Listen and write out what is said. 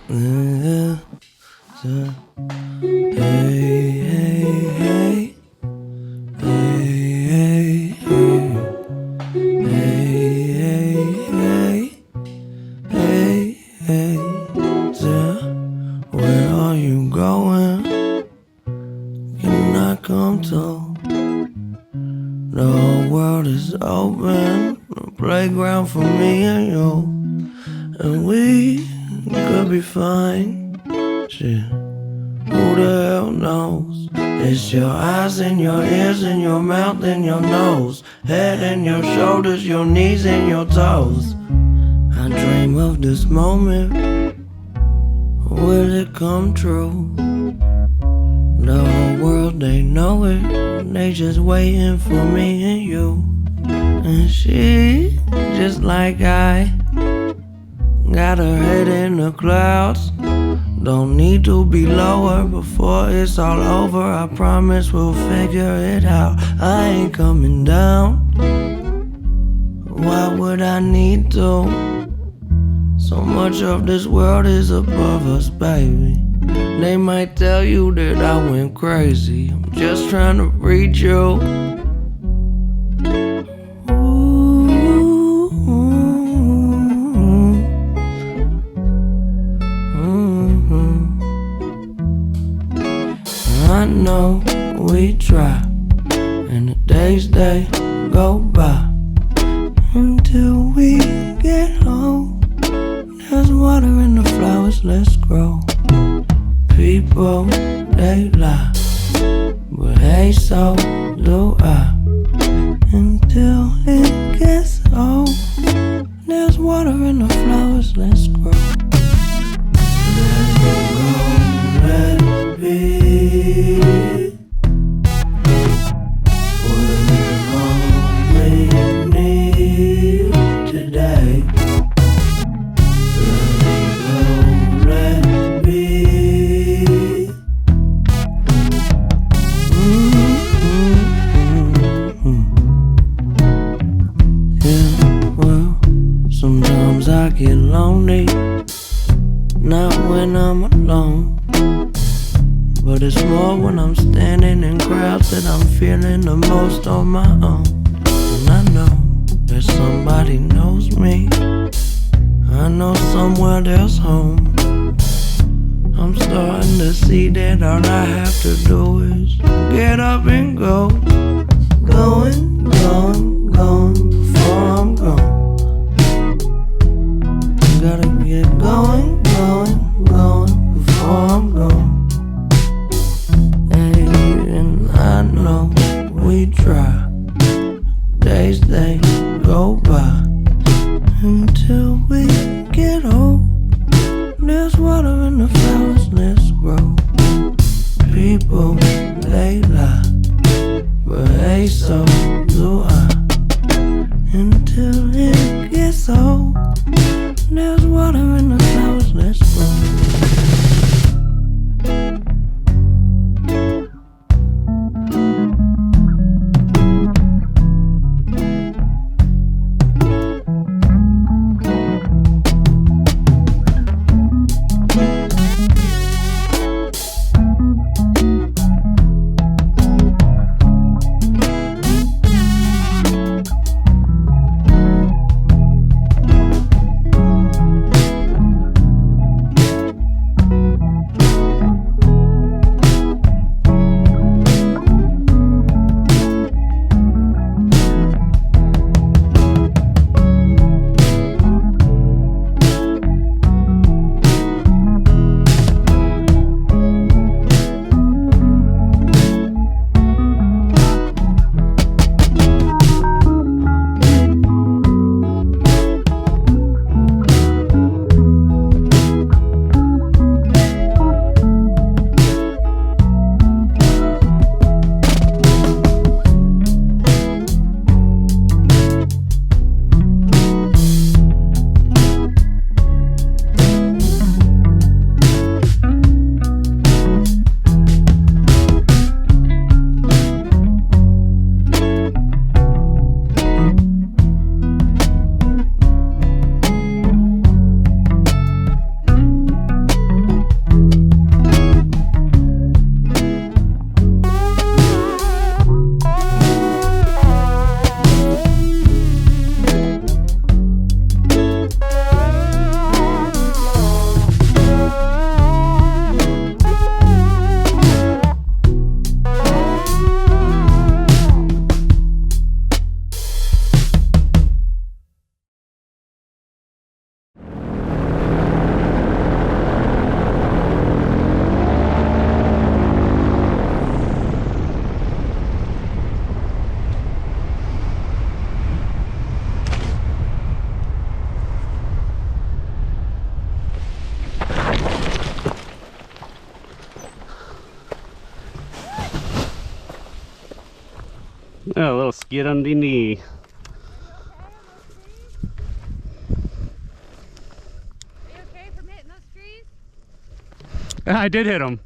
Yeah, yeah. Hey, hey, hey, hey, hey, hey, hey, hey, hey, yeah. Where are you going? Can I come to? The whole world is open, a playground for me and you, and we could be fine. Shit, who the hell knows? It's your eyes and your ears and your mouth and your nose, head and your shoulders, your knees and your toes. I dream of this moment. Will it come true? The whole world, they know it. They just waiting for me and you. And she, just like I, got her head in the clouds. Don't need to be lower before it's all over. I promise we'll figure it out. I ain't coming down. Why would I need to? So much of this world is above us, baby. They might tell you that I went crazy. I'm just trying to reach you. I know we try, and the days they go by until we get home. There's water in the flowers, let's grow. People, they lie, but hey, so do I. Until it gets old, there's water in the flowers, let's grow. Let it go, let it be. We're all we need today. Sometimes I get lonely, not when I'm alone, but it's more when I'm standing in crowds that I'm feeling the most on my own. And I know that somebody knows me, I know somewhere there's home. I'm starting to see that all I have to do is get up and go. Going, going, going before I'm gone. Gotta get going, going, going before I'm gone. Hey, and I know we try. Days they go by until we get old. There's water in the flowers, let's grow. People, they lie, but hey, so do I. Until it gets old, there's water in the flowers, let's grow. Oh, a little skid on the knee. Are you okay from hitting those trees? I did hit him.